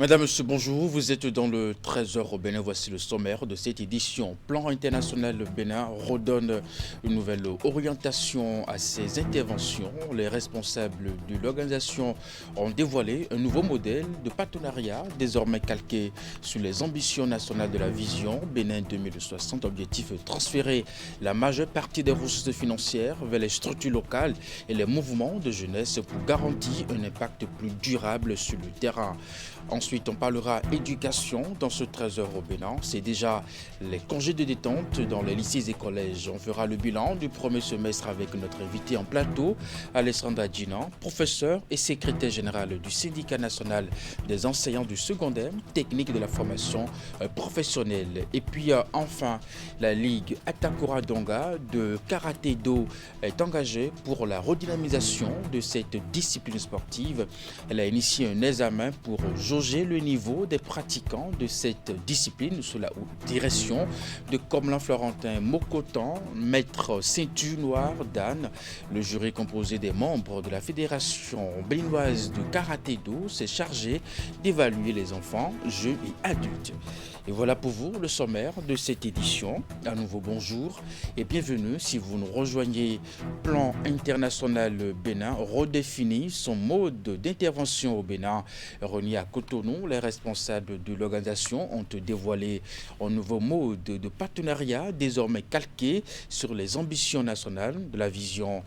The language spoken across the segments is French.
Madame, Monsieur, bonjour. Vous êtes dans le Trésor au Bénin. Voici le sommaire de cette édition. Plan international Bénin redonne une nouvelle orientation à ses interventions. Les responsables de l'organisation ont dévoilé un nouveau modèle de partenariat désormais calqué sur les ambitions nationales de la vision Bénin 2060. Objectif transférer la majeure partie des ressources financières vers les structures locales et les mouvements de jeunesse pour garantir un impact plus durable sur le terrain. Ensuite, on parlera éducation dans ce Trésor au Bénin. C'est déjà les congés de détente dans les lycées et collèges. On fera le bilan du premier semestre avec notre invité en plateau, Alessandra Djinan, professeur et secrétaire général du syndicat national des enseignants du secondaire, technique de la formation professionnelle. Et puis enfin, la Ligue Atakura Donga de karaté-do est engagée pour la redynamisation de cette discipline sportive. Elle a initié un examen pour jauger le niveau des pratiquants de cette discipline sous la direction de Comelin Florentin Mokotan, maître ceinture noire d'Anne. Le jury composé des membres de la Fédération béninoise de karaté-do s'est chargé d'évaluer les enfants, jeunes et adultes. Et voilà pour vous le sommaire de cette édition. À nouveau bonjour et bienvenue si vous nous rejoignez. Plan international Bénin redéfinit son mode d'intervention au Bénin. Réunis à Cotonou, les responsables de l'organisation ont dévoilé un nouveau mode de partenariat désormais calqué sur les ambitions nationales de la vision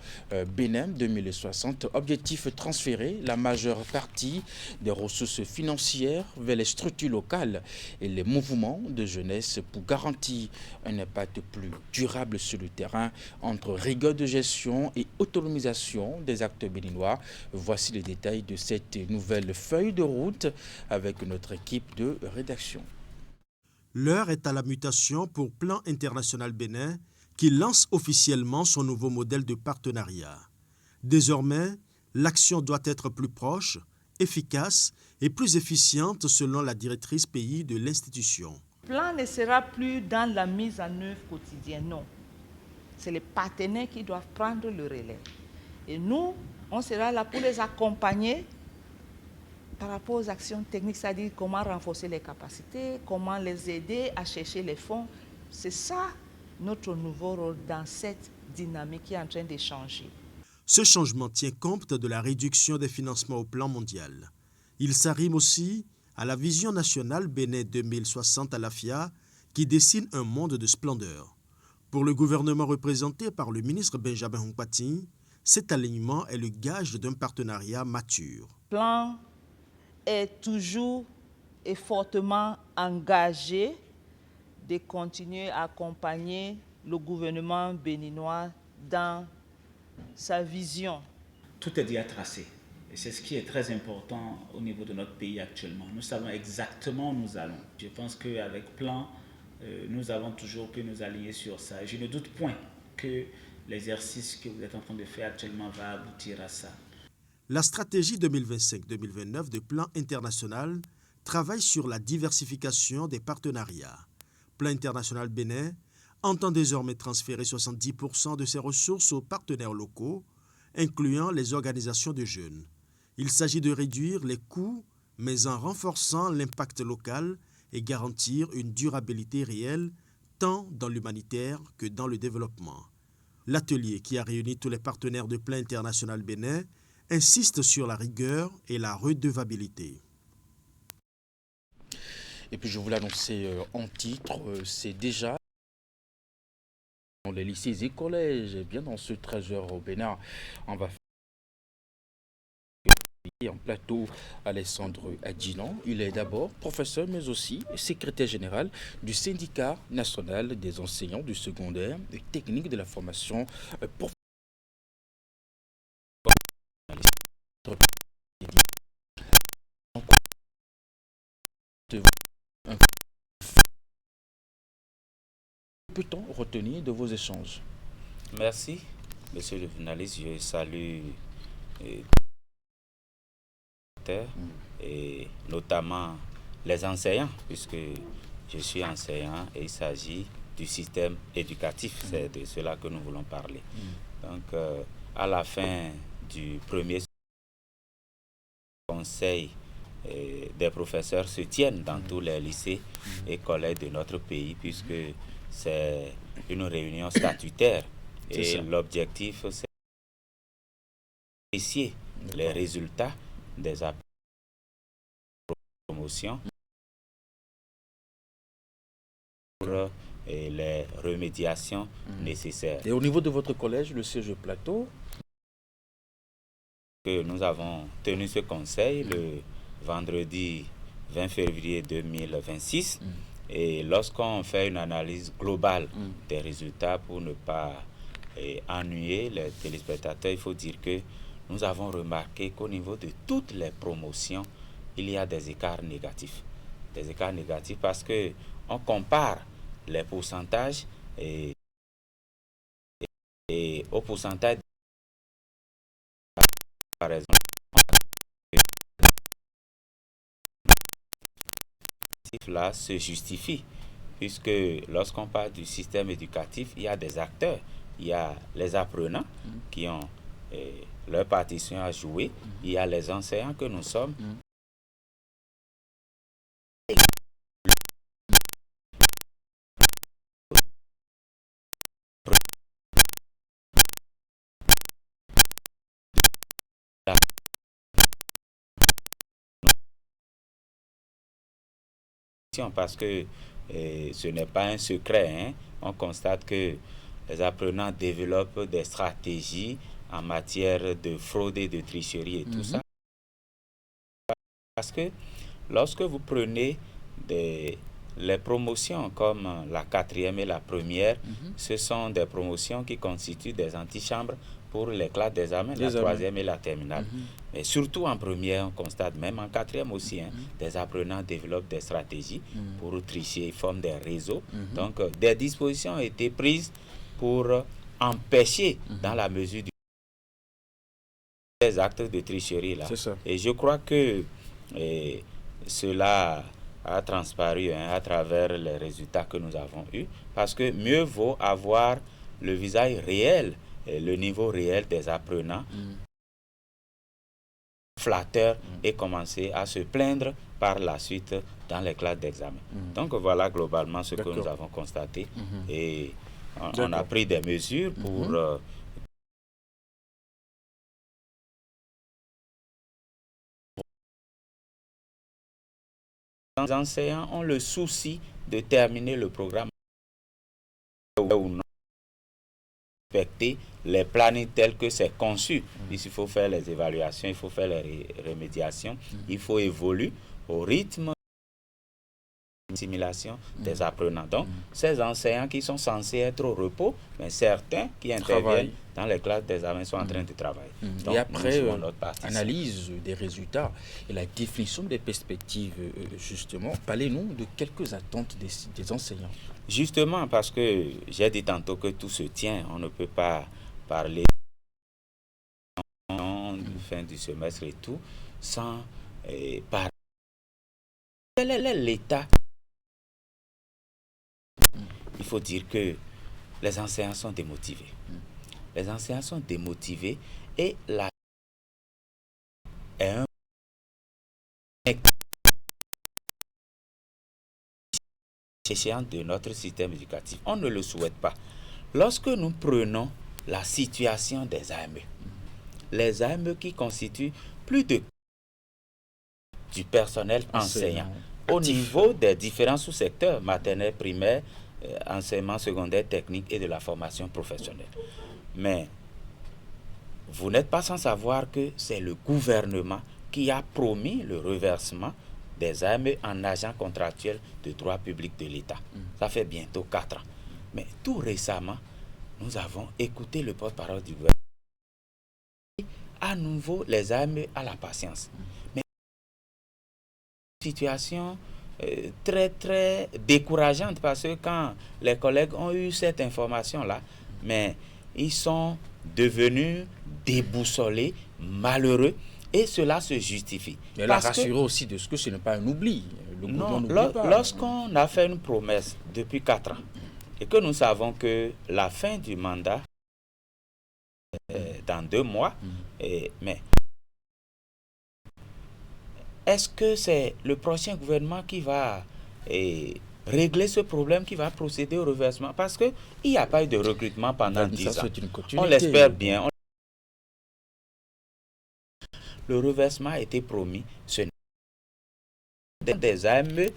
Bénin 2060. Objectif transférer la majeure partie des ressources financières vers les structures locales et les mouvements de jeunesse pour garantir un impact plus durable sur le terrain entre rigueur de gestion et autonomisation des acteurs béninois. Voici les détails de cette nouvelle feuille de route avec notre équipe de rédaction. L'heure est à la mutation pour Plan International Bénin qui lance officiellement son nouveau modèle de partenariat. Désormais, l'action doit être plus proche, efficace et plus efficiente selon la directrice pays de l'institution. Le plan ne sera plus dans la mise en œuvre quotidienne, non. C'est les partenaires qui doivent prendre le relais. Et nous, on sera là pour les accompagner par rapport aux actions techniques, c'est-à-dire comment renforcer les capacités, comment les aider à chercher les fonds. C'est ça notre nouveau rôle dans cette dynamique qui est en train de changer. Ce changement tient compte de la réduction des financements au plan mondial. Il s'arrime aussi à la vision nationale Bénin 2060 à l'AFIA qui dessine un monde de splendeur. Pour le gouvernement représenté par le ministre Benjamin Hunkpati, cet alignement est le gage d'un partenariat mature. Le plan est toujours et fortement engagé de continuer à accompagner le gouvernement béninois dans sa vision. Tout est déjà tracé et c'est ce qui est très important au niveau de notre pays actuellement. Nous savons exactement où nous allons. Je pense qu'avec Plan, nous avons toujours pu nous aligner sur ça. Je ne doute point que l'exercice que vous êtes en train de faire actuellement va aboutir à ça. La stratégie 2025-2029 de Plan International travaille sur la diversification des partenariats. Plan International Bénin entend désormais transférer 70% de ses ressources aux partenaires locaux, incluant les organisations de jeunes. Il s'agit de réduire les coûts, mais en renforçant l'impact local et garantir une durabilité réelle, tant dans l'humanitaire que dans le développement. L'atelier qui a réuni tous les partenaires de Plan International Bénin insiste sur la rigueur et la redevabilité. Et puis je vous l'annonçais en titre, c'est déjà dans les lycées et collèges, et bien dans ce Trésor au Bénin, on va faire en plateau Alessandra Djinan. Il est d'abord professeur mais aussi secrétaire général du syndicat national des enseignants du secondaire et technique de la formation professionnelle. Peut-on retenir de vos échanges? Merci, monsieur le journaliste. Je salue et notamment les enseignants, puisque je suis enseignant et il s'agit du système éducatif. C'est de cela que nous voulons parler. Donc, à la fin du premier conseil des professeurs se tiennent dans tous les lycées et collèges de notre pays, puisque c'est une réunion statutaire. Et l'objectif, c'est d'apprécier les résultats des promotions et les remédiations nécessaires. Et au niveau de votre collège, le CEGE Plateau, que nous avons tenu ce conseil le vendredi 20 février 2026 et lorsqu'on fait une analyse globale des résultats pour ne pas ennuyer les téléspectateurs, il faut dire que nous avons remarqué qu'au niveau de toutes les promotions, il y a des écarts négatifs. Des écarts négatifs parce que on compare les pourcentages et au pourcentage par exemple. Là se justifie puisque lorsqu'on parle du système éducatif, il y a des acteurs, il y a les apprenants qui ont leur partition à jouer, il y a les enseignants que nous sommes. Parce que ce n'est pas un secret, hein. On constate que les apprenants développent des stratégies en matière de fraude et de tricherie et tout ça. Parce que lorsque vous prenez les promotions comme la 4e et la première, ce sont des promotions qui constituent des antichambres pour les classes d'examen, la 3e et la terminale. Mais surtout en première, on constate, même en 4e aussi, hein, des apprenants développent des stratégies pour tricher, ils forment des réseaux. Donc, des dispositions ont été prises pour empêcher, dans la mesure des actes de tricherie là. Et je crois que cela a transparu à travers les résultats que nous avons eus, parce que mieux vaut avoir le visage réel, le niveau réel des apprenants, flatteur, et commencer à se plaindre par la suite dans les classes d'examen. Donc voilà globalement ce que nous avons constaté, et on a pris des mesures pour les enseignants ont le souci de terminer le programme ou non respecter les plannings tels que c'est conçu. Il faut faire les évaluations, il faut faire les remédiations, il faut évoluer au rythme de simulation des apprenants. Donc, ces enseignants qui sont censés être au repos, mais certains qui interviennent dans les classes d'examen sont en train de travailler. Donc, et après, analyse des résultats et la définition des perspectives, justement, parlez-nous de quelques attentes des enseignants. Justement, parce que j'ai dit tantôt que tout se tient, on ne peut pas parler de fin du semestre et tout, sans parler. Quel est l'état? Il faut dire que les enseignants sont démotivés. Les enseignants sont démotivés et la est un échéance de notre système éducatif. On ne le souhaite pas. Lorsque nous prenons la situation des AME, les AME qui constituent plus de du personnel enseignant au niveau des différents sous-secteurs, maternelle, primaire, enseignement secondaire, technique et de la formation professionnelle. Mais vous n'êtes pas sans savoir que c'est le gouvernement qui a promis le reversement des AME en agents contractuels de droit public de l'État. Ça fait bientôt 4 ans. Mais tout récemment, nous avons écouté le porte-parole du gouvernement. À nouveau, les AME à la patience. Mais situation très très décourageante, parce que quand les collègues ont eu cette information-là, mais ils sont devenus déboussolés, malheureux, et cela se justifie. Et la rassurer aussi de ce que ce n'est pas un oubli. Lorsqu'on a fait une promesse depuis 4 ans, et que nous savons que la fin du mandat dans 2 mois, mais est-ce que c'est le prochain gouvernement qui va régler ce problème, qui va procéder au reversement? Parce qu'il n'y a pas eu de recrutement pendant 10 ans. On l'espère bien. Le reversement a été promis. Ce n'est des AME.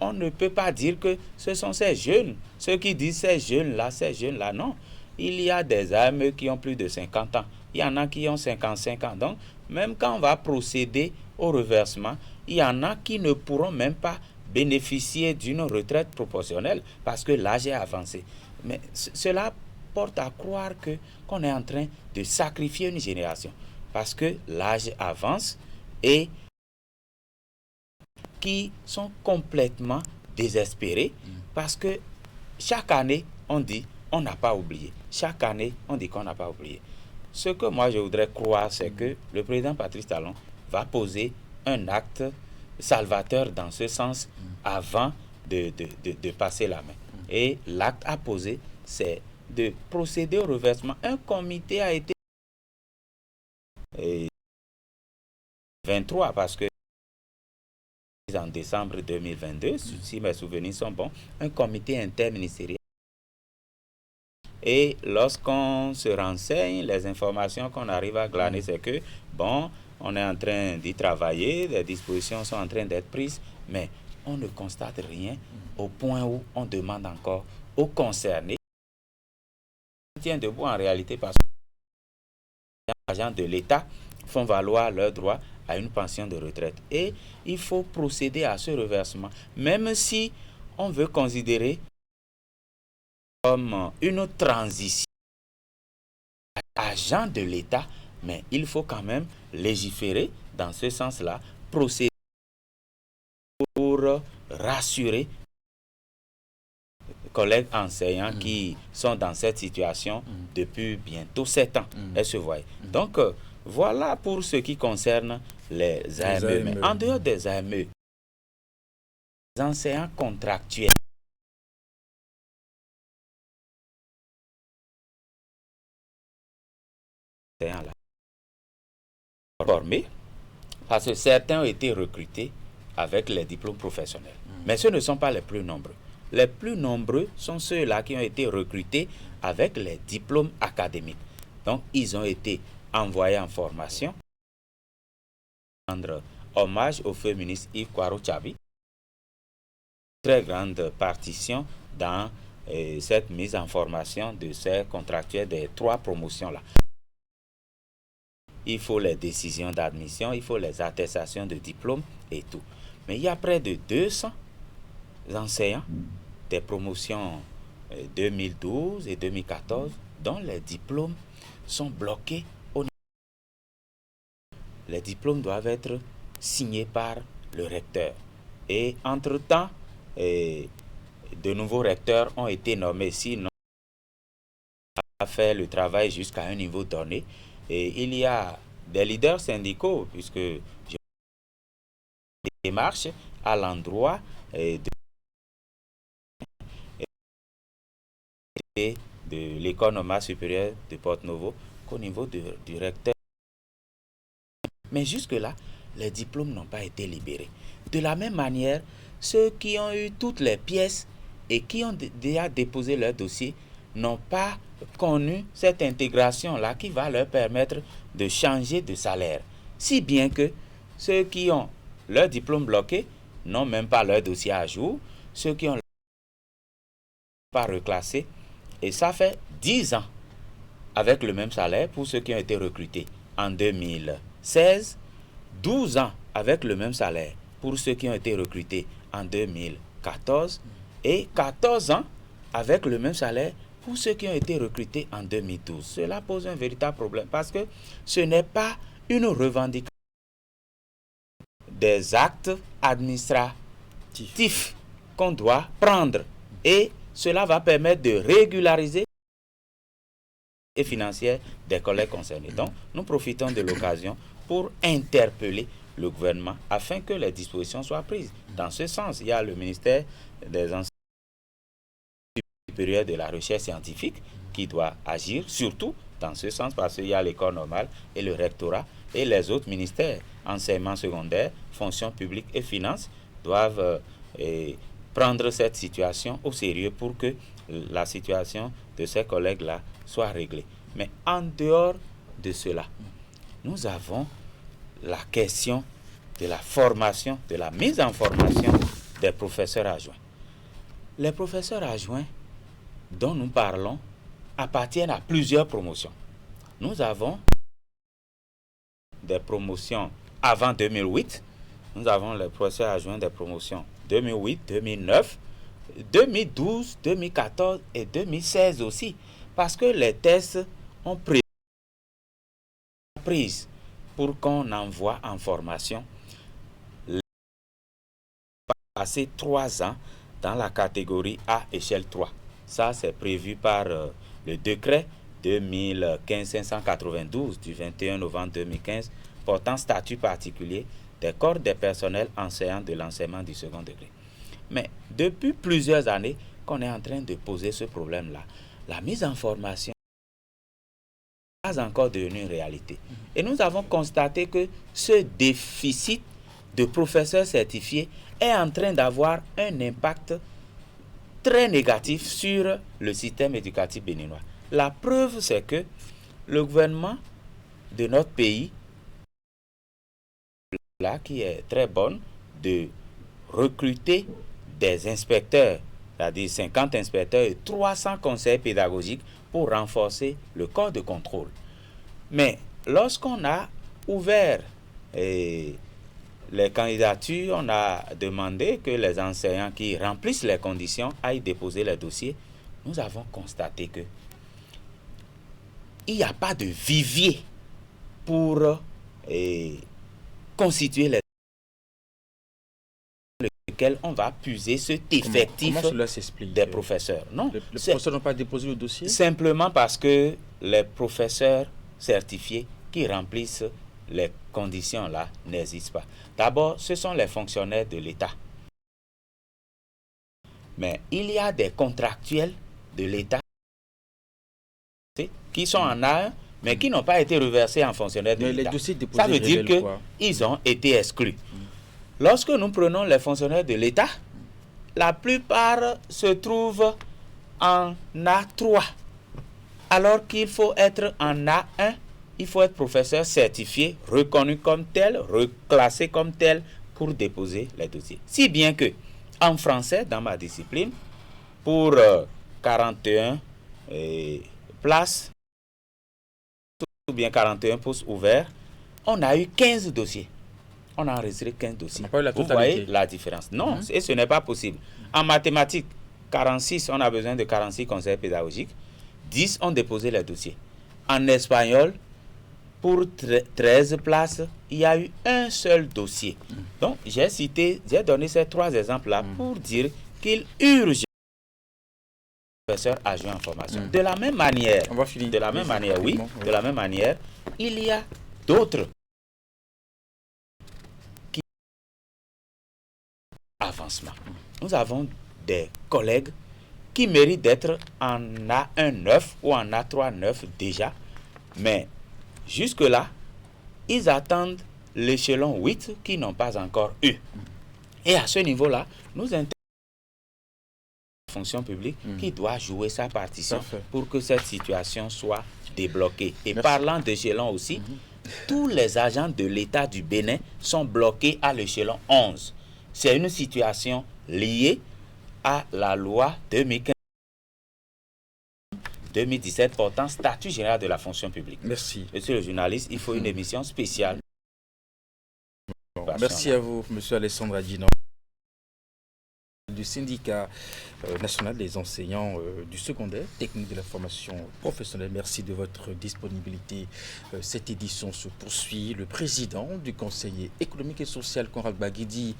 On ne peut pas dire que ce sont ces jeunes. Ceux qui disent ces jeunes-là, non. Il y a des AME qui ont plus de 50 ans. Il y en a qui ont 55 ans. Donc, même quand on va procéder au reversement, il y en a qui ne pourront même pas bénéficier d'une retraite proportionnelle parce que l'âge est avancé. Mais cela porte à croire qu'on est en train de sacrifier une génération parce que l'âge avance et qui sont complètement désespérés parce que chaque année, on dit on n'a pas oublié. Chaque année, on dit qu'on n'a pas oublié. Ce que moi, je voudrais croire, c'est que le président Patrice Talon va poser un acte salvateur dans ce sens avant de passer la main. Et l'acte à poser, c'est de procéder au reversement. Un comité a été 23 parce que en décembre 2022, si mes souvenirs sont bons, un comité interministériel. Et lorsqu'on se renseigne, les informations qu'on arrive à glaner, c'est que, bon, on est en train d'y travailler, les dispositions sont en train d'être prises, mais on ne constate rien au point où on demande encore aux concernés. On tient debout en réalité parce que les agents de l'État font valoir leurs droits à une pension de retraite. Et il faut procéder à ce reversement, même si on veut considérer comme une transition agent de l'État, mais il faut quand même légiférer dans ce sens-là, procéder pour rassurer les collègues enseignants qui sont dans cette situation depuis bientôt 7 ans. Elles se voient. Donc, voilà pour ce qui concerne les AME. Mais en dehors des AME, les enseignants contractuels formés, parce que certains ont été recrutés avec les diplômes professionnels. Mais ce ne sont pas les plus nombreux. Les plus nombreux sont ceux-là qui ont été recrutés avec les diplômes académiques. Donc, ils ont été envoyés en formation. Rendre hommage au feu ministre Yves Kwaro-Tchabi. Très grande partition dans cette mise en formation de ces contractuels des 3 promotions-là. Il faut les décisions d'admission, il faut les attestations de diplôme et tout. Mais il y a près de 200 enseignants des promotions 2012 et 2014 dont les diplômes sont bloqués au niveau. Les diplômes doivent être signés par le recteur. Et entre-temps, de nouveaux recteurs ont été nommés, sinon on a fait le travail jusqu'à un niveau donné. Et il y a des leaders syndicaux, puisque je démarche à l'endroit de l'école normale supérieure de Porto-Novo qu'au niveau du recteur. Mais jusque-là, les diplômes n'ont pas été libérés. De la même manière, ceux qui ont eu toutes les pièces et qui ont déjà déposé leur dossier n'ont pas connu cette intégration-là qui va leur permettre de changer de salaire. Si bien que ceux qui ont leur diplôme bloqué n'ont même pas leur dossier à jour, ceux qui ont pas reclassé, et ça fait 10 ans avec le même salaire pour ceux qui ont été recrutés en 2016, 12 ans avec le même salaire pour ceux qui ont été recrutés en 2014 et 14 ans avec le même salaire pour ceux qui ont été recrutés en 2012. Cela pose un véritable problème parce que ce n'est pas une revendication des actes administratifs qu'on doit prendre et cela va permettre de régulariser et financière des collègues concernés. Donc, nous profitons de l'occasion pour interpeller le gouvernement afin que les dispositions soient prises. Dans ce sens, il y a le ministère des enseignements supérieurs de la recherche scientifique qui doit agir, surtout dans ce sens, parce qu'il y a l'école normale et le rectorat Et les autres ministères, enseignement secondaire, fonction publique et finances, doivent prendre cette situation au sérieux pour que la situation de ces collègues-là soit réglée. Mais en dehors de cela, nous avons la question de la formation, de la mise en formation des professeurs adjoints. Les professeurs adjoints dont nous parlons appartiennent à plusieurs promotions. Nous avons des promotions avant 2008. Nous avons les professeurs adjoints des promotions 2008, 2009, 2012, 2014 et 2016 aussi. Parce que les tests ont pris pour qu'on envoie en formation passer 3 ans dans la catégorie A échelle 3. Ça, c'est prévu par le décret 2015-592 du 21 novembre 2015 portant statut particulier des corps des personnels enseignants de l'enseignement du second degré. Mais depuis plusieurs années qu'on est en train de poser ce problème-là, la mise en formation n'est pas encore devenue une réalité. Et nous avons constaté que ce déficit de professeurs certifiés est en train d'avoir un impact très négatif sur le système éducatif béninois. La preuve, c'est que le gouvernement de notre pays, là, qui est très bonne, de recruter des inspecteurs, c'est-à-dire 50 inspecteurs et 300 conseillers pédagogiques pour renforcer le corps de contrôle. Mais lorsqu'on a ouvert les candidatures, on a demandé que les enseignants qui remplissent les conditions aillent déposer les dossiers. Nous avons constaté que il n'y a pas de vivier pour constituer les lesquels on va puiser cet effectif des professeurs. Non, les professeurs n'ont pas déposé le dossier? Simplement parce que les professeurs certifiés qui remplissent les conditions là n'existent pas. D'abord, ce sont les fonctionnaires de l'État. Mais il y a des contractuels de l'État qui sont en A1, mais qui n'ont pas été reversés en fonctionnaires de l'État. Ça veut dire qu'ils ont été exclus. Lorsque nous prenons les fonctionnaires de l'État, la plupart se trouvent en A3, alors qu'il faut être en A1. Il faut être professeur certifié, reconnu comme tel, reclassé comme tel pour déposer les dossiers. Si bien que, en français, dans ma discipline, pour 41 places, ou bien 41 postes ouverts, on a eu 15 dossiers. On a enregistré 15 dossiers. Vous voyez la différence? Non, et ce n'est pas possible. En mathématiques, 46, on a besoin de 46 conseillers pédagogiques. 10 ont déposé les dossiers. En espagnol, pour 13 places, il y a eu un seul dossier. Donc, j'ai donné ces 3 exemples-là pour dire qu'il urge professeur adjoint en formation. De la même manière, de la même manière, il y a d'autres qui avancement. Nous avons des collègues qui méritent d'être en A1 9 ou en A3 9 déjà, mais jusque-là, ils attendent l'échelon 8 qu'ils n'ont pas encore eu. Et à ce niveau-là, nous intervenons la fonction publique qui doit jouer sa partition pour que cette situation soit débloquée. Et parlant d'échelon aussi, tous les agents de l'État du Bénin sont bloqués à l'échelon 11. C'est une situation liée à la loi 2017 portant statut général de la fonction publique. Merci. Monsieur le journaliste, il faut une émission spéciale. Merci à vous, monsieur Alessandre Adjinan, du syndicat national des enseignants du secondaire, technique de la formation professionnelle. Merci de votre disponibilité. Cette édition se poursuit. Le président du Conseil économique et social, Conrad Baguidi,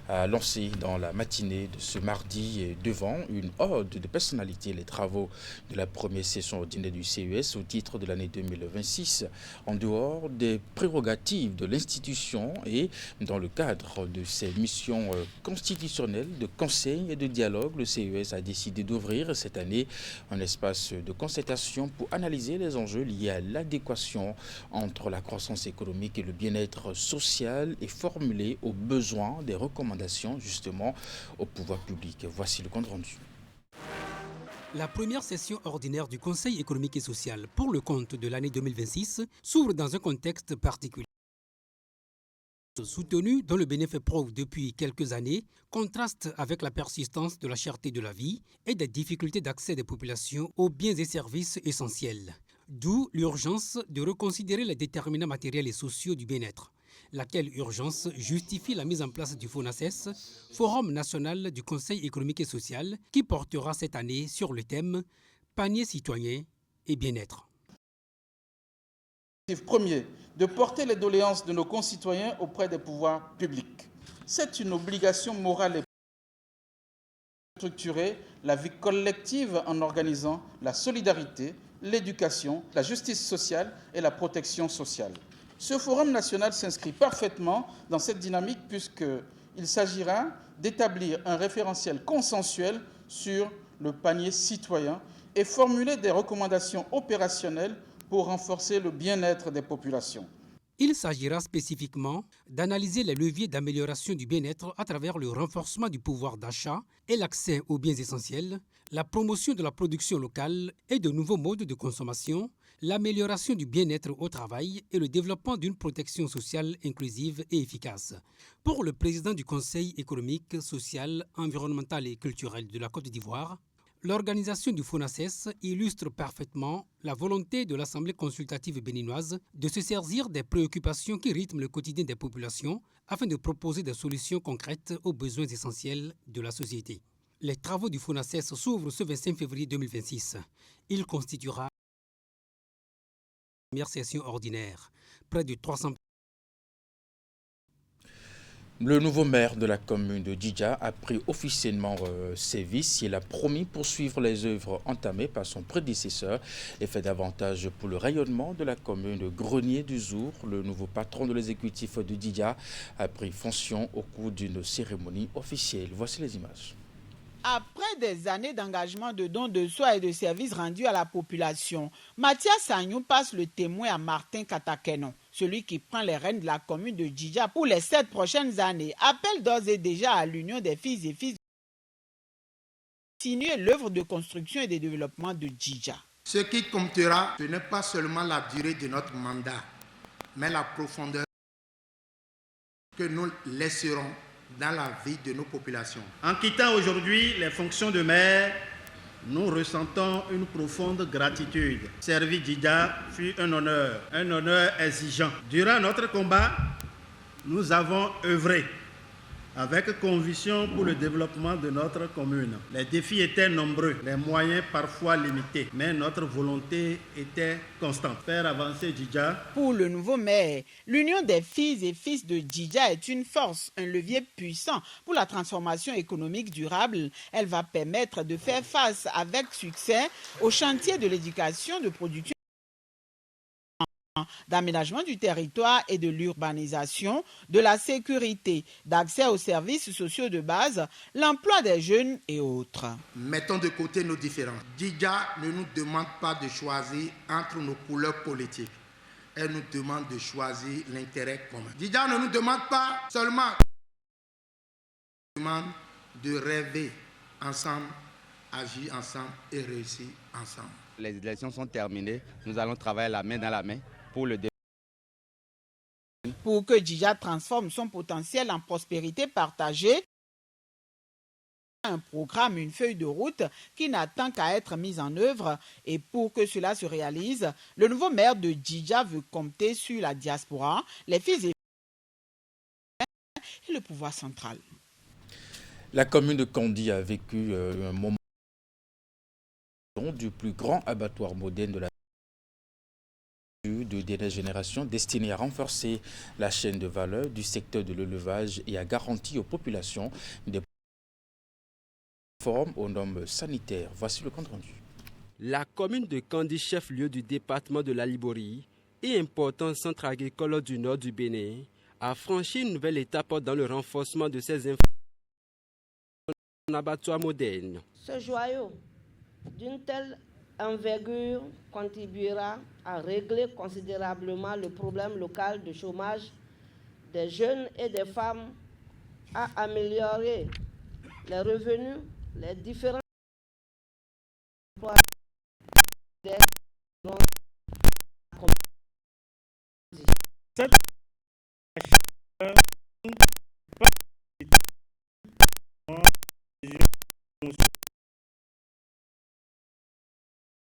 a lancé dans la matinée de ce mardi devant une ode de personnalité les travaux de la première session ordinaire du CES au titre de l'année 2026, en dehors des prérogatives de l'institution et dans le cadre de ses missions constitutionnelles de conseil conseil et de dialogue, le CES a décidé d'ouvrir cette année un espace de concertation pour analyser les enjeux liés à l'adéquation entre la croissance économique et le bien-être social et formuler aux besoins des recommandations justement au pouvoir public. Voici le compte rendu. La première session ordinaire du Conseil économique et social pour le compte de l'année 2026 s'ouvre dans un contexte particulier. Soutenu dont le Bénin fait preuve depuis quelques années, contraste avec la persistance de la cherté de la vie et des difficultés d'accès des populations aux biens et services essentiels. D'où l'urgence de reconsidérer les déterminants matériels et sociaux du bien-être. Laquelle urgence justifie la mise en place du FONACES, Forum national du Conseil économique et social, qui portera cette année sur le thème « Panier citoyen et bien-être ». Premier, de porter les doléances de nos concitoyens auprès des pouvoirs publics. C'est une obligation morale et structurer la vie collective en organisant la solidarité, l'éducation, la justice sociale et la protection sociale. Ce forum national s'inscrit parfaitement dans cette dynamique puisqu'il s'agira d'établir un référentiel consensuel sur le panier citoyen et formuler des recommandations opérationnelles pour renforcer le bien-être des populations. Il s'agira spécifiquement d'analyser les leviers d'amélioration du bien-être à travers le renforcement du pouvoir d'achat et l'accès aux biens essentiels, la promotion de la production locale et de nouveaux modes de consommation, l'amélioration du bien-être au travail et le développement d'une protection sociale inclusive et efficace. Pour le président du Conseil économique, social, environnemental et culturel de la Côte d'Ivoire, l'organisation du FONACES illustre parfaitement la volonté de l'Assemblée consultative béninoise de se saisir des préoccupations qui rythment le quotidien des populations afin de proposer des solutions concrètes aux besoins essentiels de la société. Les travaux du FONACES s'ouvrent ce 25 février 2026. Il constituera la première session ordinaire. Près de 300. Le nouveau maire de la commune de Djidja a pris officiellement ses vices. Il a promis poursuivre les œuvres entamées par son prédécesseur et fait davantage pour le rayonnement de la commune de Grenier du Zour. Le nouveau patron de l'exécutif de Djidja a pris fonction au cours d'une cérémonie officielle. Voici les images. Après des années d'engagement de dons de soi et de services rendus à la population, Mathias Sagnou passe le témoin à Martin Katakenon. Celui qui prend les rênes de la commune de Djidja pour les 7 prochaines années appelle d'ores et déjà à l'union des filles et fils de continuer l'œuvre de construction et de développement de Djidja. Ce qui comptera, ce n'est pas seulement la durée de notre mandat, mais la profondeur que nous laisserons dans la vie de nos populations. En quittant aujourd'hui les fonctions de maire, nous ressentons une profonde gratitude. Servir Djidja fut un honneur exigeant. Durant notre combat, nous avons œuvré avec conviction pour le développement de notre commune. Les défis étaient nombreux, les moyens parfois limités, mais notre volonté était constante. Faire avancer Djidja. Pour le nouveau maire, l'union des filles et fils de Djidja est une force, un levier puissant pour la transformation économique durable. Elle va permettre de faire face avec succès au chantier de l'éducation, de production, d'aménagement du territoire et de l'urbanisation, de la sécurité, d'accès aux services sociaux de base, l'emploi des jeunes et autres. Mettons de côté nos différences. Djidja ne nous demande pas de choisir entre nos couleurs politiques. Elle nous demande de choisir l'intérêt commun. Djidja ne nous demande pas seulement de rêver ensemble, agir ensemble et réussir ensemble. Les élections sont terminées. Nous allons travailler la main dans la main pour que Djidja transforme son potentiel en prospérité partagée. Un programme, une feuille de route qui n'attend qu'à être mise en œuvre. Et pour que cela se réalise, le nouveau maire de Djidja veut compter sur la diaspora, les filles et le pouvoir central. La commune de Kandi a vécu un moment du plus grand abattoir moderne de la de dernière génération destiné à renforcer la chaîne de valeur du secteur de l'élevage et à garantir aux populations des formes aux normes sanitaires. Voici le compte rendu. La commune de Kandi, chef-lieu du département de la Liborie et important centre agricole du nord du Bénin, a franchi une nouvelle étape dans le renforcement de ses infrastructures un abattoir moderne. Ce joyau d'une telle envergure contribuera à régler considérablement le problème local de chômage des jeunes et des femmes, à améliorer les revenus, les différents emplois des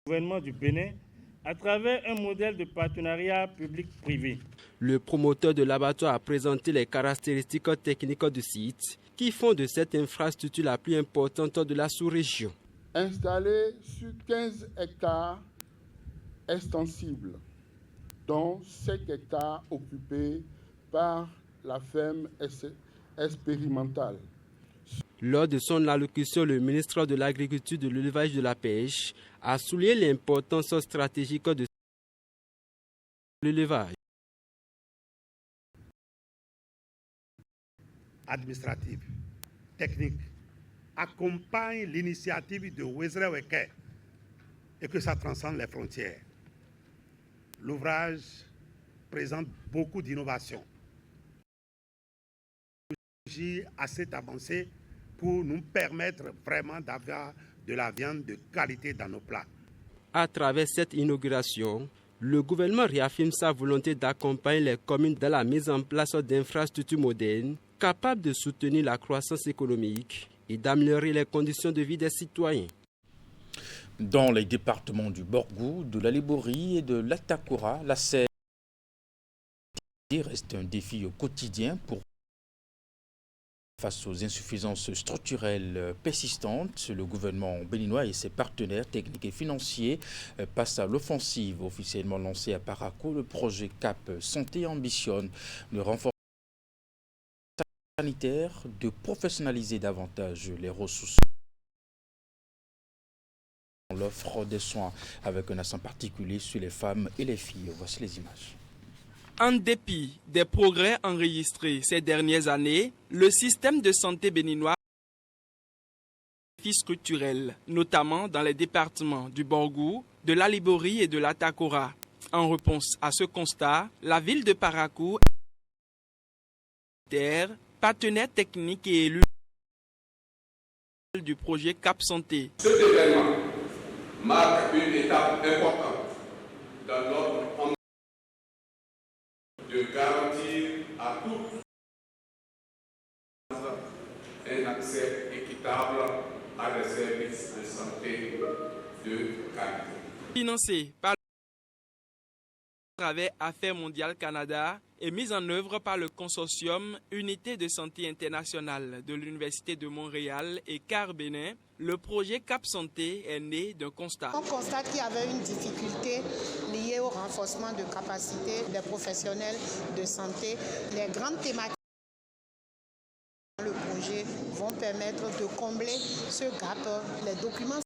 gouvernement du Bénin à travers un modèle de partenariat public-privé. Le promoteur de l'abattoir a présenté les caractéristiques techniques du site qui font de cette infrastructure la plus importante de la sous-région. Installé sur 15 hectares extensibles, dont 5 hectares occupés par la ferme expérimentale. Lors de son allocution, le ministre de l'Agriculture, de l'Élevage et de la Pêche a souligné l'importance stratégique de l'élevage. Administrative, technique, accompagne l'initiative de Wezre-Weke et que ça transcende les frontières. L'ouvrage présente beaucoup d'innovations. Assez avancée pour nous permettre vraiment d'avoir de la viande de qualité dans nos plats. À travers cette inauguration, le gouvernement réaffirme sa volonté d'accompagner les communes dans la mise en place d'infrastructures modernes capables de soutenir la croissance économique et d'améliorer les conditions de vie des citoyens. Dans les départements du Borgou, de la Liborie et de l'Atakura, la sécurité reste un défi au quotidien face aux insuffisances structurelles persistantes. Le gouvernement béninois et ses partenaires techniques et financiers passent à l'offensive. Officiellement lancé à Parakou, le projet CAP Santé ambitionne de renforcer sanitaire, de professionnaliser davantage les ressources, l'offre des soins avec un accent particulier sur les femmes et les filles. Voici les images. En dépit des progrès enregistrés ces dernières années, le système de santé béninois est structurel, notamment dans les départements du Borgou, de la Liborie et de l'Atakura. En réponse à ce constat, la ville de Parakou, partenaire technique et élu du projet CAP Santé. Cet événement marque une étape importante dans l'ordre de garantir à tous un accès équitable à des services de santé de qualité. Financé par le travers Affaires mondiales Canada et mise en œuvre par le consortium Unité de santé internationale de l'Université de Montréal et CAR Bénin, le projet CAP Santé est né d'un constat. On constate qu'il y avait une difficulté liée au renforcement de capacités des professionnels de santé. Les grandes thématiques dans le projet vont permettre de combler ce gap. Les documents,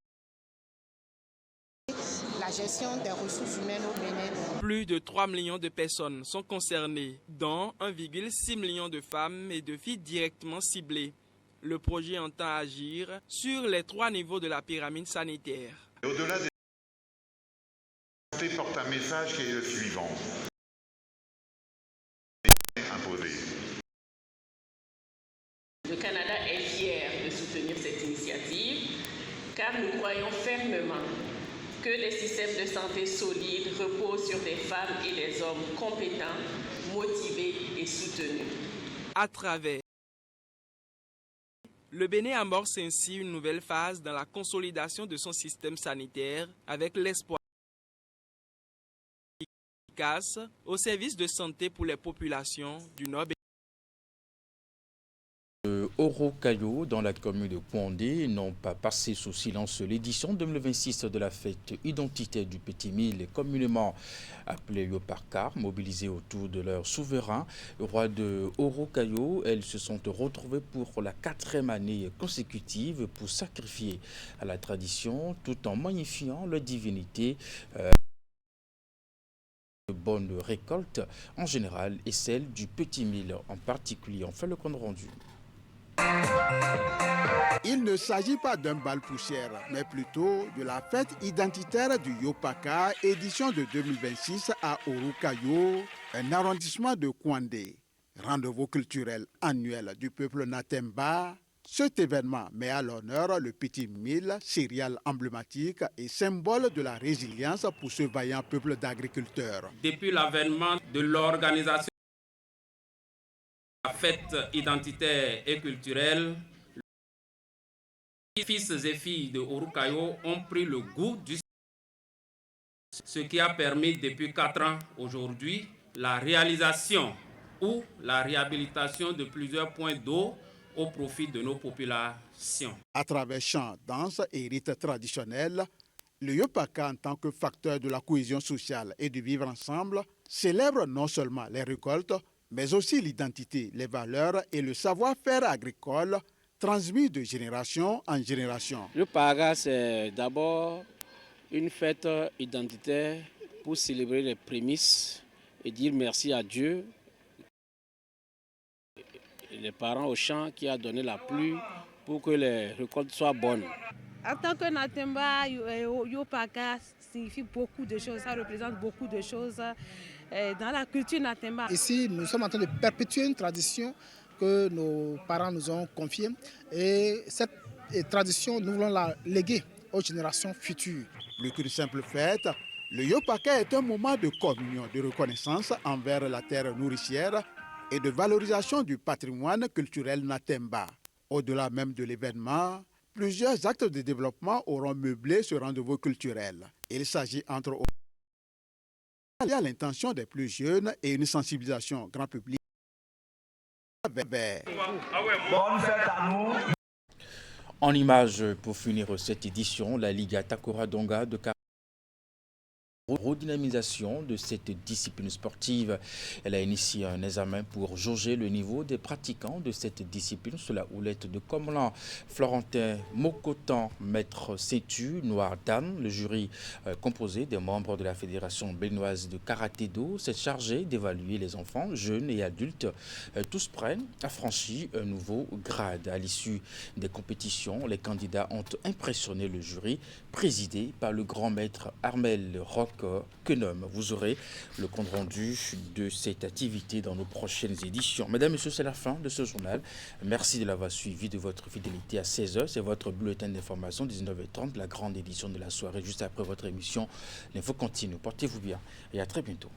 la gestion des ressources humaines au Bénin. Plus de 3 millions de personnes sont concernées, dont 1,6 million de femmes et de filles directement ciblées. Le projet entend agir sur les 3 niveaux de la pyramide sanitaire. Au-delà des santé porte un message qui est le suivant. Imposé. Le Canada est fier de soutenir cette initiative car nous croyons fermement que les systèmes de santé solides reposent sur des femmes et des hommes compétents, motivés et soutenus. À travers le Bénin amorce ainsi une nouvelle phase dans la consolidation de son système sanitaire avec l'espoir efficace au service de santé pour les populations du Nord. Orokayo, dans la commune de Kouandé, n'ont pas passé sous silence l'édition 2026 de la fête identitaire du Petit Mille, communément appelée Yoparkar, mobilisée autour de leur souverain, roi de Orokayo. Elles se sont retrouvées pour la 4e année consécutive pour sacrifier à la tradition tout en magnifiant leur divinité. De bonne récolte en général et celle du Petit Mille en particulier. On fait le compte rendu. Il ne s'agit pas d'un bal poussière, mais plutôt de la fête identitaire du Yopaka, édition de 2026 à Orukayo, un arrondissement de Kouandé. Rendez-vous culturel annuel du peuple Natemba. Cet événement met à l'honneur le petit mil, céréale emblématique et symbole de la résilience pour ce vaillant peuple d'agriculteurs. Depuis l'avènement de l'organisation de la fête identitaire et culturelle, les fils et filles de Orukayo ont pris le goût du ce qui a permis depuis 4 ans aujourd'hui la réalisation ou la réhabilitation de plusieurs points d'eau au profit de nos populations. À travers chants, danses et rites traditionnels, le Yopaka, en tant que facteur de la cohésion sociale et du vivre ensemble, célèbre non seulement les récoltes, mais aussi l'identité, les valeurs et le savoir-faire agricole transmis de génération en génération. Le Yopaka, c'est d'abord une fête identitaire pour célébrer les prémices et dire merci à Dieu, les parents au champ qui a donné la pluie pour que les récoltes soient bonnes. En tant que Natemba, Yopaka signifie beaucoup de choses, ça représente beaucoup de choses dans la culture Natemba. Ici, nous sommes en train de perpétuer une tradition que nos parents nous ont confiée et cette tradition, nous voulons la léguer aux générations futures. Plus qu'une simple fête, le Yopaka est un moment de communion, de reconnaissance envers la terre nourricière et de valorisation du patrimoine culturel Natemba. Au-delà même de l'événement, plusieurs actes de développement auront meublé ce rendez-vous culturel. Il s'agit entre autres à l'intention des plus jeunes et une sensibilisation grand public. Bonne fête à nous. En image, pour finir cette édition, la Liga Takora Donga de redynamisation de cette discipline sportive. Elle a initié un examen pour jauger le niveau des pratiquants de cette discipline sous la houlette de Comelan, Florentin Mokotan, Maître Sétu, Noir Dan. Le jury composé des membres de la Fédération béninoise de karaté-do s'est chargé d'évaluer les enfants, jeunes et adultes. Tous prêts à franchir un nouveau grade. À l'issue des compétitions, les candidats ont impressionné le jury, présidé par le grand maître Armel Roch Quenom. Vous aurez le compte rendu de cette activité dans nos prochaines éditions. Mesdames et messieurs, c'est la fin de ce journal. Merci de l'avoir suivi, de votre fidélité à 16h. C'est votre bulletin d'information, 19h30, la grande édition de la soirée, juste après votre émission. L'info continue. Portez-vous bien et à très bientôt.